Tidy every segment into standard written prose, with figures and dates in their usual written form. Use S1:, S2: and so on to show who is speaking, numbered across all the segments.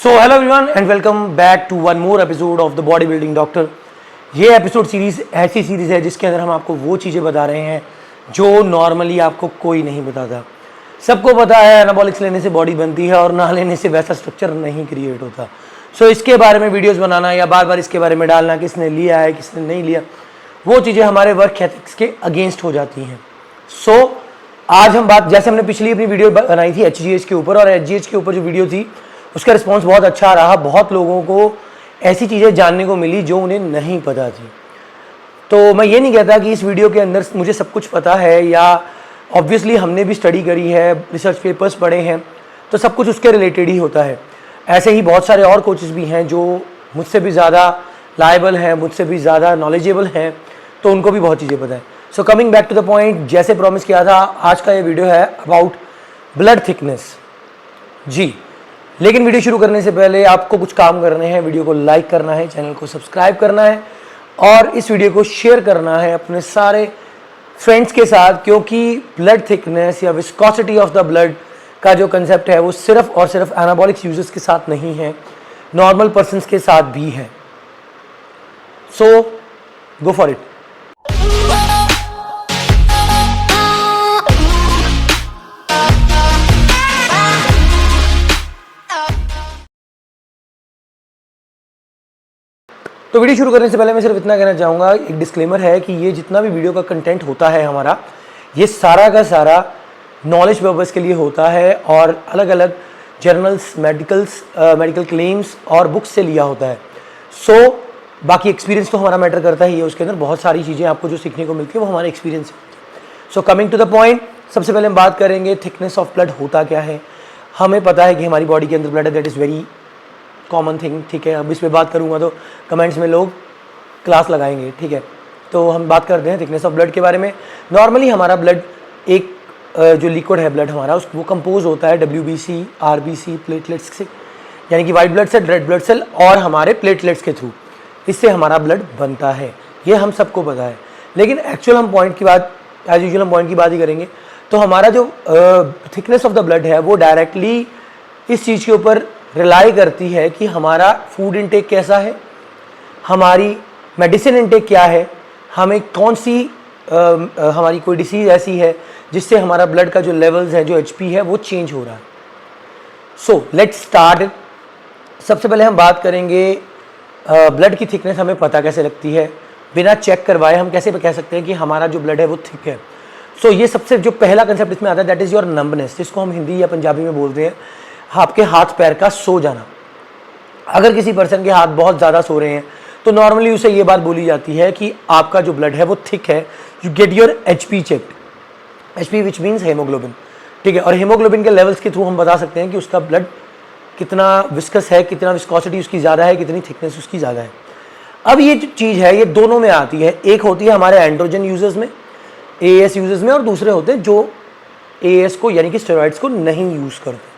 S1: So hello everyone and welcome back to one more episode of the body building doctor. ये episode series ऐसी series है जिसके अंदर हम आपको वो चीज़ें बता रहे हैं जो नॉर्मली आपको कोई नहीं बताता। सबको पता है एनाबॉलिक्स लेने से बॉडी बनती है और ना लेने से वैसा स्ट्रक्चर नहीं क्रिएट होता। सो इसके बारे में वीडियोस बनाना या बार बार इसके बारे में डालना, किसने लिया है किसने नहीं लिया, वो चीज़ें हमारे वर्क एथिक्स के अगेंस्ट हो जाती हैं। सो आज हम बात, जैसे हमने पिछली अपनी वीडियो बनाई थी HGH के ऊपर, और HGH के ऊपर जो वीडियो थी उसका रिस्पांस बहुत अच्छा रहा। बहुत लोगों को ऐसी चीज़ें जानने को मिली जो उन्हें नहीं पता थी। तो मैं ये नहीं कहता कि इस वीडियो के अंदर मुझे सब कुछ पता है, या ऑब्वियसली हमने भी स्टडी करी है, रिसर्च पेपर्स पढ़े हैं, तो सब कुछ उसके रिलेटेड ही होता है। ऐसे ही बहुत सारे और कोचेस भी हैं जो मुझसे भी ज़्यादा लायबल हैं, मुझसे भी ज़्यादा नॉलेजेबल हैं, तो उनको भी बहुत चीज़ें पता है। So coming back to the point, जैसे प्रॉमिस किया था, आज का ये वीडियो है अबाउट ब्लड थिकनेस जी। लेकिन वीडियो शुरू करने से पहले आपको कुछ काम करने हैं। वीडियो को लाइक करना है, चैनल को सब्सक्राइब करना है और इस वीडियो को शेयर करना है अपने सारे फ्रेंड्स के साथ, क्योंकि ब्लड थिकनेस या विस्कोसिटी ऑफ द ब्लड का जो कंसेप्ट है वो सिर्फ और सिर्फ एनाबॉलिक्स यूजर्स के साथ नहीं है, नॉर्मल पर्सन्स के साथ भी है। सो गो फॉर इट। तो वीडियो शुरू करने से पहले मैं सिर्फ इतना कहना चाहूँगा, एक डिस्क्लेमर है कि ये जितना भी वीडियो का कंटेंट होता है हमारा, ये सारा का सारा नॉलेज पर्पज़ के लिए होता है और अलग अलग जर्नल्स, मेडिकल क्लेम्स और बुक्स से लिया होता है। सो बाकी एक्सपीरियंस तो हमारा मैटर करता ही है, उसके अंदर बहुत सारी चीज़ें आपको जो सीखने को मिलती है वो हमारे एक्सपीरियंस से। So coming to the point, सबसे पहले हम बात करेंगे थिकनेस ऑफ ब्लड होता क्या है। हमें पता है कि हमारी बॉडी के अंदर ब्लड है, that is very common thing, ठीक है। अब इस पर बात करूँगा तो कमेंट्स में लोग क्लास लगाएंगे, ठीक है। तो हम बात करते हैं थिकनेस ऑफ ब्लड के बारे में। नॉर्मली हमारा ब्लड एक जो लिक्विड है ब्लड हमारा, वो कंपोज होता है WBC, RBC, प्लेटलेट्स से, यानी कि white blood cell, red blood cell और हमारे प्लेटलेट्स के थ्रू, इससे हमारा ब्लड बनता है। ये हम सबको पता है। लेकिन एक्चुअल हम पॉइंट की बात, एज यूजुअल हम पॉइंट की बात ही करेंगे। तो हमारा जो थिकनेस ऑफ द ब्लड है वो डायरेक्टली इस चीज़ के ऊपर रिलाई करती है कि हमारा फूड इनटेक कैसा है, हमारी मेडिसिन इनटेक क्या है, हमें कौन सी हमारी कोई डिसीज़ ऐसी है जिससे हमारा ब्लड का जो लेवल्स है, जो HP है, वो चेंज हो रहा है। So let's start. सबसे पहले हम बात करेंगे ब्लड की थिकनेस हमें पता कैसे लगती है। बिना चेक करवाए हम कैसे कह सकते हैं कि हमारा जो ब्लड है वो थिक है। सो ये सबसे जो पहला कंसेप्ट इसमें आता है, दैट इज़ योर नंबनेस, जिसको हम हिंदी या पंजाबी में बोलते हैं आपके हाथ पैर का सो जाना। अगर किसी पर्सन के हाथ बहुत ज़्यादा सो रहे हैं तो नॉर्मली उसे ये बात बोली जाती है कि आपका जो ब्लड है वो थिक है। You get your HP checked, HP which means haemoglobin, ठीक है। और हेमोग्लोबिन के लेवल्स के थ्रू हम बता सकते हैं कि उसका ब्लड कितना विस्कस है, कितना विस्कोसिटी उसकी ज़्यादा है, कितनी थिकनेस उसकी ज़्यादा है। अब ये जो चीज़ है ये दोनों में आती है। एक होती है हमारे एंड्रोजन यूजर्स में, AAS यूजर्स में, और दूसरे होते हैं जो AAS को यानी कि स्टेरॉइड्स को नहीं यूज़ करते।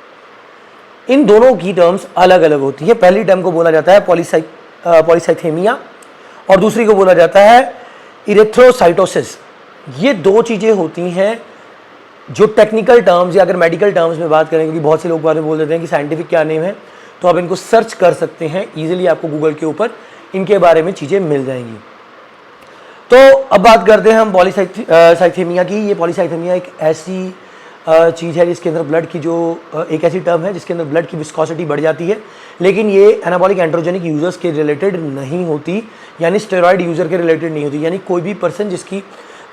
S1: इन दोनों की टर्म्स अलग अलग होती है। पहली टर्म को बोला जाता है पॉलीसाइथेमिया और दूसरी को बोला जाता है इरेथ्रोसाइटोसिस। ये दो चीज़ें होती हैं जो टेक्निकल टर्म्स, या अगर मेडिकल टर्म्स में बात करें, क्योंकि बहुत से लोग बाद में बोल देते हैं कि साइंटिफिक क्या नेम है, तो आप इनको सर्च कर सकते हैं ईजिली, आपको गूगल के ऊपर इनके बारे में चीज़ें मिल जाएंगी। तो अब बात करते हैं हम पॉलीसाइथेमिया की। ये पॉलीसाइथेमिया एक ऐसी चीज़ है जिसके अंदर ब्लड की जो एक ऐसी टर्म है जिसके अंदर ब्लड की विस्कोसिटी बढ़ जाती है, लेकिन ये एनाबॉलिक एंड्रोजेनिक यूजर्स के रिलेटेड नहीं होती, यानी स्टेरॉइड यूज़र के रिलेटेड नहीं होती। यानी कोई भी पर्सन जिसकी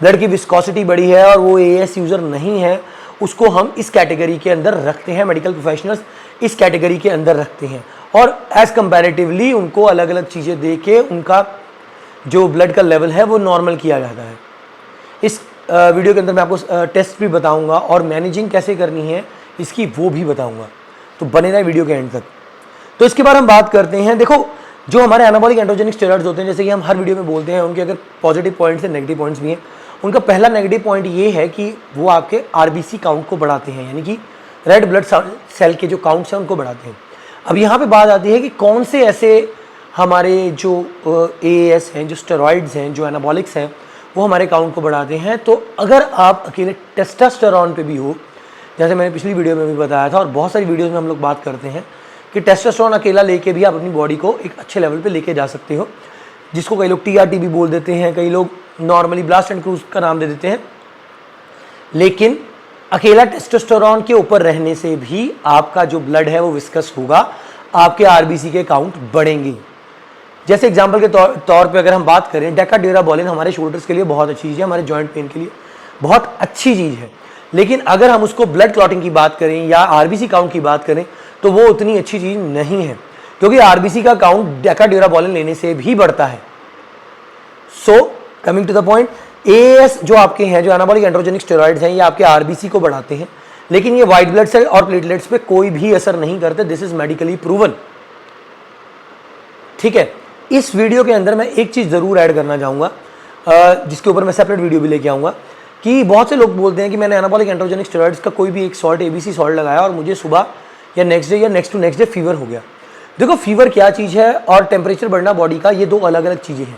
S1: ब्लड की विस्कोसिटी बढ़ी है और वो AAS यूज़र नहीं है, उसको हम इस कैटेगरी के अंदर रखते हैं। मेडिकल प्रोफेशनल्स इस कैटेगरी के अंदर रखते हैं और एज कंपैरेटिवली उनको अलग अलग चीज़ें दे के उनका जो ब्लड का लेवल है वो नॉर्मल किया जाता है। इस वीडियो के अंदर मैं आपको टेस्ट भी बताऊंगा और मैनेजिंग कैसे करनी है इसकी वो भी बताऊंगा, तो बने रहे वीडियो के एंड तक। तो इसके बाद हम बात करते हैं, देखो जो हमारे एनाबॉलिक एंड्रोजेनिक स्टेरॉइड्स होते हैं, जैसे कि हम हर वीडियो में बोलते हैं, उनके अगर पॉजिटिव पॉइंट्स हैं, नेगेटिव पॉइंट्स भी हैं। उनका पहला नेगेटिव पॉइंट ये है कि वो आपके RBC काउंट को बढ़ाते हैं, यानी कि रेड ब्लड सेल के जो काउंट्स हैं उनको बढ़ाते हैं। अब यहाँ पर बात आती है कि कौन से ऐसे हमारे जो AAS हैं, जो स्टेरॉइड्स हैं, जो एनाबॉलिक्स हैं, वो हमारे काउंट को बढ़ाते हैं। तो अगर आप अकेले टेस्टोस्टेरोन पे भी हो, जैसे मैंने पिछली वीडियो में भी बताया था और बहुत सारी वीडियोस में हम लोग बात करते हैं कि टेस्टोस्टेरोन अकेला लेके भी आप अपनी बॉडी को एक अच्छे लेवल पे लेके जा सकते हो, जिसको कई लोग TRT भी बोल देते हैं, कई लोग नॉर्मली ब्लास्ट एंड क्रूज का नाम दे देते हैं। लेकिन अकेला टेस्टोस्टेरोन के ऊपर रहने से भी आपका जो ब्लड है वो विस्कस होगा, आपके आरबीसी के काउंट बढ़ेंगे। जैसे एग्जांपल के तौर पे अगर हम बात करें, डेकाड्यूराबोलिन हमारे शोल्डर्स के लिए बहुत अच्छी चीज़ है, हमारे जॉइंट पेन के लिए बहुत अच्छी चीज़ है। लेकिन अगर हम उसको ब्लड क्लॉटिंग की बात करें या आरबीसी काउंट की बात करें तो वो उतनी अच्छी चीज़ नहीं है, क्योंकि आरबीसी का काउंट डेकाड्यूराबोलिन लेने से भी बढ़ता है। So coming to the point, एएस जो आपके हैं, जो एनाबॉलिक एंड्रोजेनिक स्टेरॉइड्स हैं, ये आपके आरबीसी को बढ़ाते हैं, लेकिन ये व्हाइट ब्लड सेल और प्लेटलेट्स पे कोई भी असर नहीं करते। This is medically proven. ठीक है, इस वीडियो के अंदर मैं एक चीज़ ज़रूर ऐड करना चाहूँगा, जिसके ऊपर मैं सेपरेट वीडियो भी लेके आऊँगा, कि बहुत से लोग बोलते हैं कि मैंने एनाबॉलिक एंड्रोजेनिक स्टेरॉइड्स का कोई भी एक सॉल्ट, ABC सॉल्ट लगाया और मुझे सुबह या नेक्स्ट डे या next to next day fever हो गया। देखो, फीवर क्या चीज़ है और टेम्परेचर बढ़ना बॉडी का, ये दो अलग अलग चीज़ें हैं।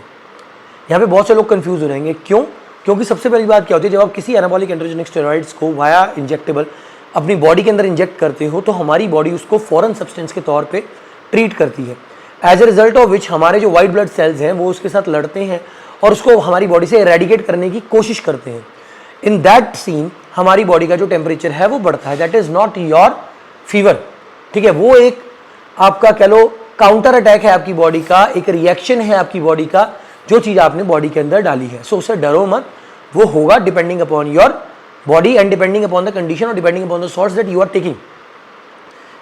S1: यहाँ पे बहुत से लोग कंफ्यूज हो रहेंगे। क्यों? क्योंकि सबसे पहली बात क्या होती है, जब आप किसी एनाबॉलिक एंड्रोजेनिक स्टेरॉइड्स को वाया इंजेक्टेबल अपनी बॉडी के अंदर इंजेक्ट करते हो तो हमारी बॉडी उसको फॉरेन सब्सटेंस के तौर पे ट्रीट करती है, as a result of which हमारे जो वाइट ब्लड सेल्स हैं वो उसके साथ लड़ते हैं और उसको हमारी बॉडी से एरेडिकेट करने की कोशिश करते हैं। इन दैट सीन हमारी बॉडी का जो टेम्परेचर है वो बढ़ता है। That is not your fever. ठीक है, वो एक आपका कह लो काउंटर अटैक है आपकी बॉडी का, एक रिएक्शन है आपकी बॉडी का, जो चीज़ आपने बॉडी के अंदर डाली है। सो उससे डरो मत, वो होगा depending upon your body and depending upon the condition और depending upon the source that you are taking.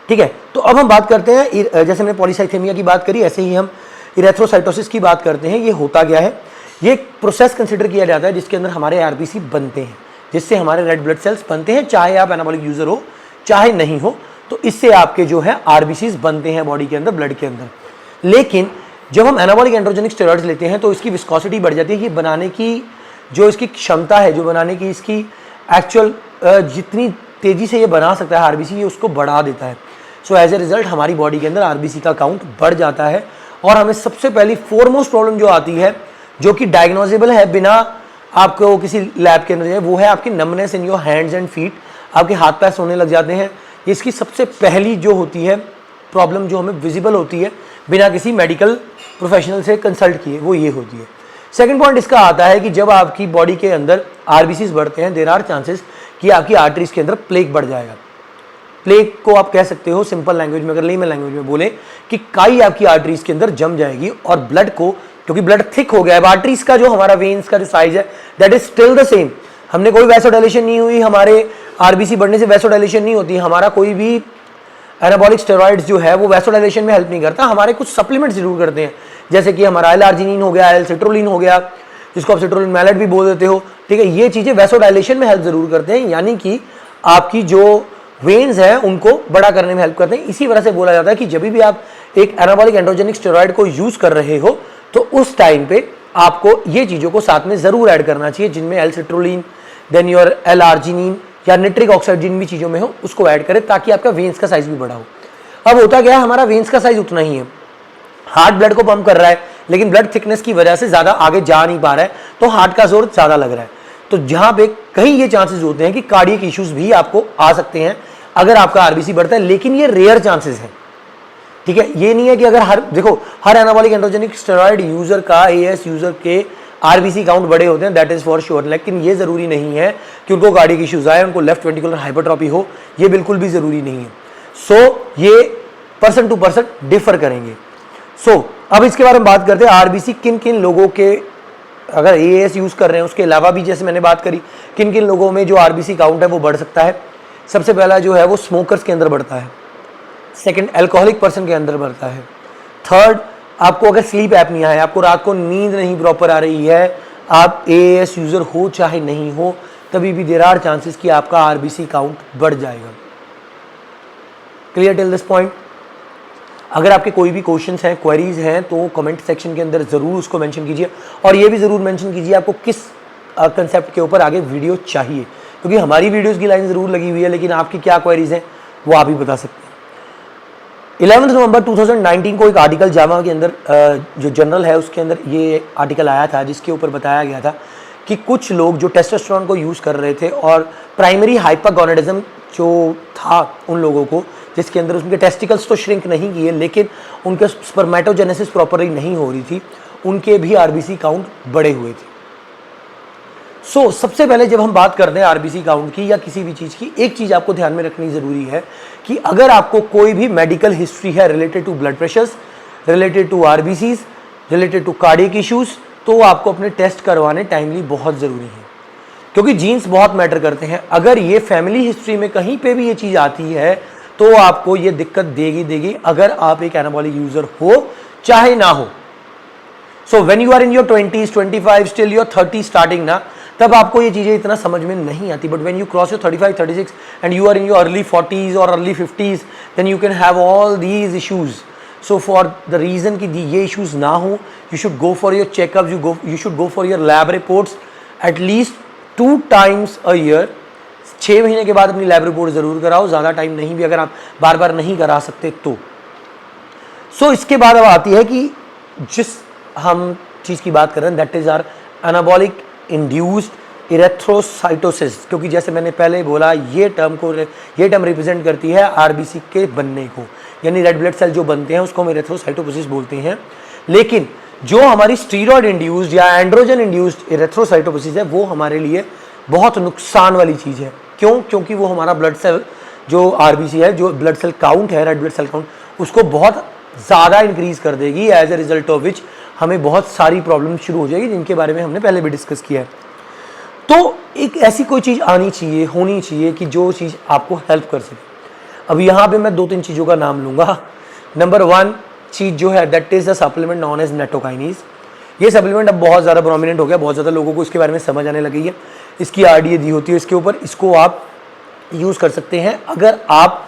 S1: ठीक है, तो अब हम बात करते हैं, जैसे मैंने पॉलीसाइथेमिया की बात करी, ऐसे ही हम इरेथ्रोसाइटोसिस की बात करते हैं। ये होता क्या है? ये एक प्रोसेस कंसिडर किया जाता है जिसके अंदर हमारे आरबीसी बनते हैं, जिससे हमारे रेड ब्लड सेल्स बनते हैं, चाहे आप एनाबॉलिक यूजर हो चाहे नहीं हो, तो इससे आपके जो है आरबीसीज बनते हैं बॉडी के अंदर, ब्लड के अंदर। लेकिन जब हम एनाबॉलिक एंड्रोजेनिक स्टेरॉइड्स लेते हैं तो इसकी विस्कोसिटी बढ़ जाती है, कि बनाने की जो इसकी क्षमता है, जो बनाने की इसकी एक्चुअल जितनी तेज़ी से ये बना सकता है आरबीसी, ये उसको बढ़ा देता है। सो एज ए रिजल्ट हमारी बॉडी के अंदर आरबीसी का काउंट बढ़ जाता है। और हमें सबसे पहली फोरमोस्ट प्रॉब्लम जो आती है, जो कि डायग्नोजेबल है बिना आपको किसी लैब के अंदर जाए, वो है आपकी numbness in your hands and feet. आपके हाथ पैर सोने लग जाते हैं। इसकी सबसे पहली जो होती है प्रॉब्लम, जो हमें विजिबल होती है बिना किसी मेडिकल प्रोफेशनल से कंसल्ट किए, वो ये होती है। सेकंड पॉइंट इसका आता है कि जब आपकी बॉडी के अंदर आरबीसीज बढ़ते हैं, देयर आर चांसेस कि आपकी आर्टरीज के अंदर प्लेग बढ़ जाएगा। प्लेग को आप कह सकते हो सिंपल लैंग्वेज में, अगर लेमन लैंग्वेज में बोले, कि काई आपकी आर्टरीज के अंदर जम जाएगी और ब्लड को, क्योंकि ब्लड थिक हो गया है, आर्टरीज का जो हमारा वेन्स का जो साइज है that is still the same. हमने कोई वैसोडाइलेशन नहीं हुई, हमारे आरबीसी बढ़ने से वैसोडाइलेशन नहीं होती। हमारा कोई भी एनाबॉलिक स्टेरॉइड्स जो है वो वैसोडाइलेशन में हेल्प नहीं करता, हमारे कुछ सप्लीमेंट्स जरूर करते हैं, जैसे कि हमारा एल-आर्जिनिन हो गया, एल-सिट्रोलिन हो गया, जिसको आप सिट्रोलिन मैलेट भी बोल देते हो। ठीक है, ये चीज़ें वैसोडाइलेशन में हेल्प जरूर करते हैं, यानी कि आपकी जो वेन्स हैं उनको बड़ा करने में हेल्प करते हैं। इसी वजह से बोला जाता है कि जब भी आप एक एनाबॉलिक एंड्रोजेनिक स्टेरॉइड को यूज कर रहे हो तो उस टाइम पे आपको ये चीज़ों को साथ में जरूर ऐड करना चाहिए, जिनमें एल-सिट्रोलिन, देन योर एल-आर्जिनिन या निट्रिक ऑक्साइड जिन भी चीज़ों में हो उसको ऐड करें, ताकि आपका वेन्स का साइज भी बड़ा हो। अब होता क्या है, हमारा वेन्स का साइज उतना ही है, हार्ट ब्लड को पंप कर रहा है, लेकिन ब्लड थिकनेस की वजह से ज़्यादा आगे जा नहीं पा रहा है, तो हार्ट का जोर ज़्यादा लग रहा है। तो जहाँ पे कहीं ये चांसेस होते हैं कि कार्डियक इश्यूज भी आपको आ सकते हैं अगर आपका आरबीसी बढ़ता है, लेकिन ये रेयर चांसेस हैं। ठीक है, ये नहीं है कि अगर हर एनाबॉलिक एंड्रोजेनिक स्टेरॉइड यूजर का, एएस यूजर के आरबीसी काउंट बड़े होते हैं, दैट इज फॉर श्योर। लेकिन ये जरूरी नहीं है कि उनको कार्डियक इश्यूज आए, उनको लेफ्ट वेंट्रिकुलर हाइपरट्रॉफी हो, ये बिल्कुल भी जरूरी नहीं है। सो ये पर्सन टू पर्सन डिफर करेंगे। सो अब इसके बारे में बात करते हैं, आरबीसी किन किन लोगों के, अगर एएस यूज कर रहे हैं उसके अलावा भी, जैसे मैंने बात करी, किन किन लोगों में जो आरबीसी काउंट है वो बढ़ सकता है। सबसे पहला जो है वो स्मोकर्स के अंदर बढ़ता है। सेकंड, अल्कोहलिक पर्सन के अंदर बढ़ता है। थर्ड, आपको अगर स्लीप एपनिया है, आपको रात को नींद नहीं प्रॉपर आ रही है, आप एएस यूजर हो चाहे नहीं हो, तभी भी देयर आर चांसेस कि आपका आरबीसी काउंट बढ़ जाएगा। Clear till this point? अगर आपके कोई भी क्वेश्चंस हैं, क्वेरीज हैं, तो कमेंट सेक्शन के अंदर ज़रूर उसको मेंशन कीजिए, और ये भी ज़रूर मेंशन कीजिए आपको किस कंसेप्ट के ऊपर आगे वीडियो चाहिए, क्योंकि हमारी वीडियोस की लाइन ज़रूर लगी हुई है, लेकिन आपकी क्या क्वेरीज हैं वो आप ही बता सकते हैं। 11 नवंबर 2019 को एक आर्टिकल जामा के अंदर, जो जर्नल है उसके अंदर ये आर्टिकल आया था, जिसके ऊपर बताया गया था कि कुछ लोग जो टेस्टोस्टेरोन को यूज़ कर रहे थे और प्राइमरी हाइपरगोनेडिज्म जो था उन लोगों को जिसके अंदर उनके टेस्टिकल्स तो श्रिंक नहीं किए लेकिन उनके स्पर्मेटोजेनेसिस प्रॉपरली नहीं हो रही थी, उनके भी आरबीसी काउंट बढ़े हुए थे। सबसे पहले जब हम बात करते हैं आरबीसी काउंट की या किसी भी चीज़ की, एक चीज़ आपको ध्यान में रखनी ज़रूरी है कि अगर आपको कोई भी मेडिकल हिस्ट्री है related to blood pressures, related to RBCs, related to cardiac issues, तो आपको अपने टेस्ट करवाने टाइमली बहुत ज़रूरी है, क्योंकि जीन्स बहुत मैटर करते हैं। अगर ये फैमिली हिस्ट्री में कहीं पे भी ये चीज़ आती है तो आपको ये दिक्कत देगी अगर आप एक एनाबॉलिक यूज़र हो चाहे ना हो। So when you are in your 20s, 25 still your 30 starting ना, तब आपको ये चीज़ें इतना समझ में नहीं आती। But when you cross your 35, 36 and you are in your early 40s और early 50s, then you can have all these issues. So for the reason कि ये इश्यूज ना हो, you should go for your checkups, you should go for your lab reports at least 2 times a year। 6 महीने के बाद अपनी lab report ज़रूर कराओ, ज़्यादा टाइम नहीं भी अगर आप बार बार नहीं करा सकते तो। इसके बाद अब आती है कि जिस हम चीज़ की बात कर रहे हैं that is are anabolic induced erythrocytosis, क्योंकि जैसे मैंने पहले बोला ये टर्म रिप्रेजेंट करती है आरबीसी के बनने को, यानी रेड ब्लड सेल जो बनते हैं उसको हम इरेथ्रोसाइटोसिस बोलते हैं। लेकिन जो हमारी स्टीरॉयड इंड्यूस्ड या एंड्रोजन इंड्यूस्ड इरेथ्रोसाइटोसिस है वो हमारे लिए बहुत नुकसान वाली चीज़ है। क्यों? क्योंकि वो हमारा ब्लड सेल जो आरबीसी है, जो ब्लड सेल काउंट है, रेड ब्लड सेल काउंट, उसको बहुत ज़्यादा इंक्रीज कर देगी, as a result of which हमें बहुत सारी प्रॉब्लम शुरू हो जाएगी, जिनके बारे में हमने पहले भी डिस्कस किया है। तो एक ऐसी कोई चीज़ आनी चाहिए, होनी चाहिए कि जो चीज़ आपको हेल्प कर सके। अब यहाँ पे मैं 2-3 चीज़ों का नाम लूँगा। नंबर 1 चीज़ जो है that is the supplement known nattokinase. ये सप्लीमेंट अब बहुत ज़्यादा प्रोमिनेंट हो गया, बहुत ज़्यादा लोगों को इसके बारे में समझ आने लगी है। इसकी आरडीए दी होती है इसके ऊपर, इसको आप यूज़ कर सकते हैं अगर आप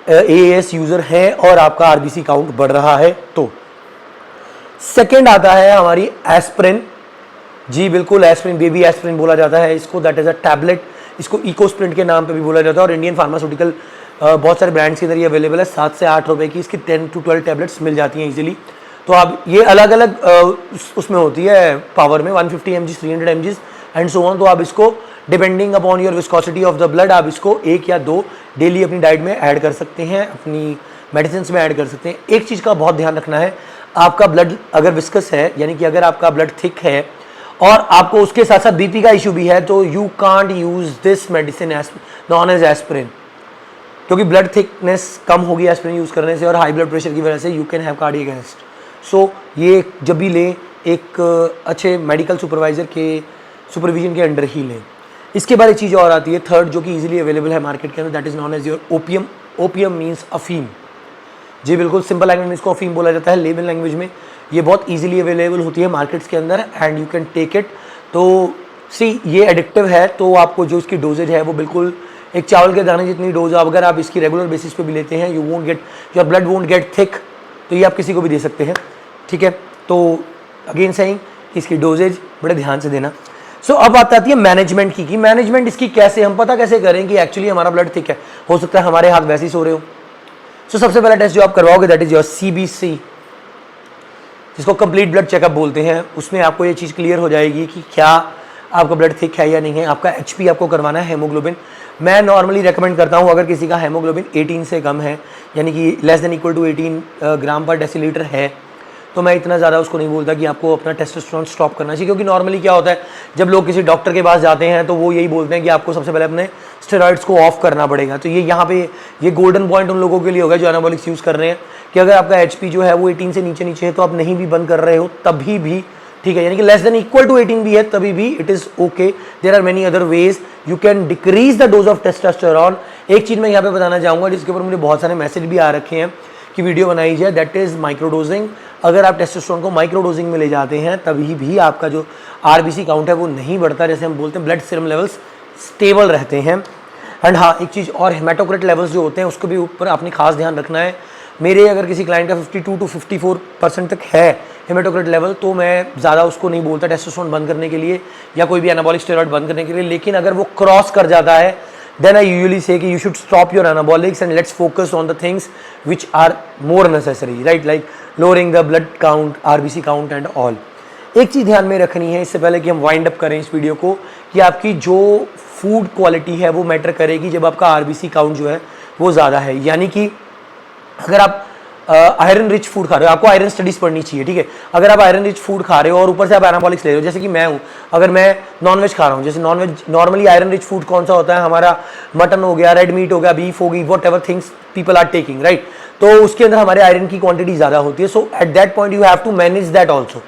S1: एएस यूज़र हैं और आपका आरबीसी काउंट बढ़ रहा है तो। सेकेंड आता है हमारी एस्प्रिन। जी बिल्कुल, एस्प्रिन, बेबी एस्प्रिन बोला जाता है इसको, दैट इज़ अ टैबलेट। इसको इकोस्प्रिंट के नाम पे भी बोला जाता है और इंडियन फार्मास्यूटिकल बहुत सारे ब्रांड्स के अंदर ये अवेलेबल है। 7 से 8 रुपए की इसकी 10 to 12 टैबलेट्स मिल जाती हैं इजीली। तो आप ये अलग अलग उसमें होती है पावर में, 150 mg, 300 mg and so on. तो आप इसको depending upon your viscosity of the blood आप इसको 1 या 2 डेली अपनी डाइट में ऐड कर सकते हैं, अपनी मेडिसिन में ऐड कर सकते हैं। एक चीज़ का बहुत ध्यान रखना है, आपका ब्लड अगर विस्कस है, यानी कि अगर आपका ब्लड थिक है और आपको उसके साथ साथ बीपी का इशू भी है, तो you can't use this medicine known as aspirin, क्योंकि ब्लड थिकनेस कम होगी एस्प्रिन यूज़ करने से और हाई ब्लड प्रेशर की वजह से you can have cardiac arrest. So ये जब भी लें एक अच्छे मेडिकल सुपरवाइज़र के सुपरविजन के अंडर ही लें। इसके बाद एक चीज़ और आती है थर्ड, जो कि इजीली अवेलेबल है मार्केट के अंदर, that is known as your opium. Opium means अफीम। जी बिल्कुल, सिंपल लैंग्वेज में इसको अफीम बोला जाता है, लेमन लैंग्वेज में ये बहुत इजीली अवेलेबल होती है मार्केट्स के अंदर and you can take it. तो ये एडिक्टिव है, तो आपको जो इसकी डोजेज है वो बिल्कुल एक चावल के दाने जितनी डोज, अगर आप इसकी रेगुलर बेसिस पे भी लेते हैं, you won't get, your blood won't get thick, तो ये आप किसी को भी दे सकते हैं, ठीक है। तो अगेन सेइंग इसकी डोजेज बड़े ध्यान से देना। अब बात आती है मैनेजमेंट की, मैनेजमेंट इसकी कैसे, हम पता कैसे करें कि एक्चुअली हमारा ब्लड थिक है। हो सकता है हमारे हाथ वैसे ही सो रहे हो। सबसे पहला टेस्ट जो आप करवाओगे दैट इज योर सीबीसी, जिसको कंप्लीट ब्लड चेकअप बोलते हैं। उसमें आपको ये चीज़ क्लियर हो जाएगी कि क्या आपका ब्लड थिक है या नहीं है। आपका एचपी आपको करवाना है, हेमोग्लोबिन। मैं नॉर्मली रेकमेंड करता हूँ अगर किसी का हेमोग्लोबिन 18 से कम है, यानी कि लेस देन इक्वल टू 18 ग्राम पर डेसीलीटर है, तो मैं इतना ज़्यादा उसको नहीं बोलता कि आपको अपना टेस्टोस्टेरोन स्टॉप करना चाहिए। क्योंकि नॉर्मली क्या होता है, जब लोग किसी डॉक्टर के पास जाते हैं तो वो यही बोलते हैं कि आपको सबसे पहले अपने स्टेरॉइड्स को ऑफ करना पड़ेगा। तो ये यहाँ पे ये गोल्डन पॉइंट उन लोगों के लिए होगा जो एनाबॉलिक्स यूज़ कर रहे हैं, कि अगर आपका एचपी जो है वो 18 से नीचे है तो आप नहीं भी बंद कर रहे हो तभी भी ठीक है, यानी कि लेस देन इक्वल टू 18 भी है तभी भी it is okay. There are many other ways you can decrease the dose of testosterone. एक चीज़ मैं यहाँ पे बताना चाहूँगा जिसके ऊपर मुझे बहुत सारे मैसेज भी आ रखे हैं कि वीडियो बनाई जाए, दैट इज़ माइक्रोडोजिंग। अगर आप टेस्टोस्टेरोन को माइक्रोडोजिंग में ले जाते हैं तभी भी आपका जो आरबीसी काउंट है वो नहीं बढ़ता, जैसे हम बोलते हैं ब्लड सीरम लेवल्स स्टेबल रहते हैं। एंड हाँ, एक चीज़ और, हेमाटोक्रिट लेवल्स जो होते हैं उसको भी ऊपर आपने खास ध्यान रखना है। मेरे अगर किसी क्लाइंट का 52 to 54% तक है हेमाटोक्रिट लेवल, तो मैं ज़्यादा उसको नहीं बोलता टेस्टोस्टेरोन बंद करने के लिए या कोई भी एनाबॉलिक स्टेरॉइड बंद करने के लिए। लेकिन अगर वो क्रॉस कर जाता है then I usually say कि you should stop your anabolics and let's focus on the things which are more necessary, right? Like lowering the blood count, RBC count and all. एक चीज़ ध्यान में रखनी है इससे पहले कि हम वाइंड अप करें इस वीडियो को, कि आपकी जो फूड क्वालिटी है वो मैटर करेगी जब आपका आरबीसी काउंट जो है वो ज़्यादा है। यानी कि अगर आप आयरन रिच फूड खा रहे हो, आपको आयरन स्टडीज पढ़नी चाहिए, ठीक है। अगर आप आयरन रिच फूड खा रहे हो और ऊपर से आप एनाबॉलिक्स ले रहे हो, जैसे कि मैं हूँ, अगर मैं नॉनवेज खा रहा हूँ, जैसे non veg normally iron rich food कौन सा होता है हमारा, मटन हो गया, रेड मीट हो गया, बीफ होगी, whatever things people are taking, right. तो उसके अंदर हमारे आयरन की क्वांटिटी ज़्यादा होती है। So at that point you have to manage that also.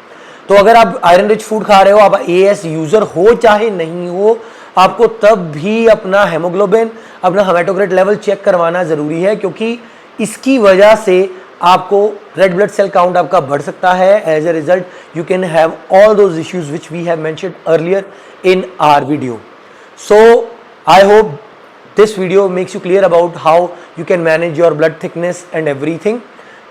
S1: तो अगर आप आयरन रिच फूड खा रहे हो, आप एएस यूजर हो चाहे नहीं हो, आपको तब भी अपना हेमोग्लोबिन, अपना हेमाटोक्रिट लेवल चेक करवाना जरूरी है, क्योंकि इसकी वजह से आपको रेड ब्लड सेल काउंट आपका बढ़ सकता है। As a result you can have all those issues which we have mentioned earlier in our video. So I hope this video makes you clear about how you can manage your blood thickness and everything.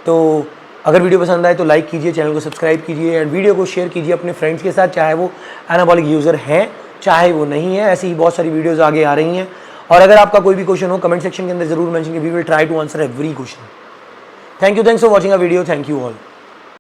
S1: तो अगर video पसंद आए तो like कीजिए, channel को subscribe कीजिए and video को share कीजिए अपने फ्रेंड्स के साथ, चाहे वो एनाबॉलिक यूज़र हैं चाहे वो नहीं है। ऐसी ही बहुत सारी वीडियोस आगे आ रही हैं। और अगर आपका कोई भी क्वेश्चन हो कमेंट सेक्शन के अंदर जरूर मेंशन कीजिए, we will try to answer every question. Thank you, thanks for watching a video, thank you all.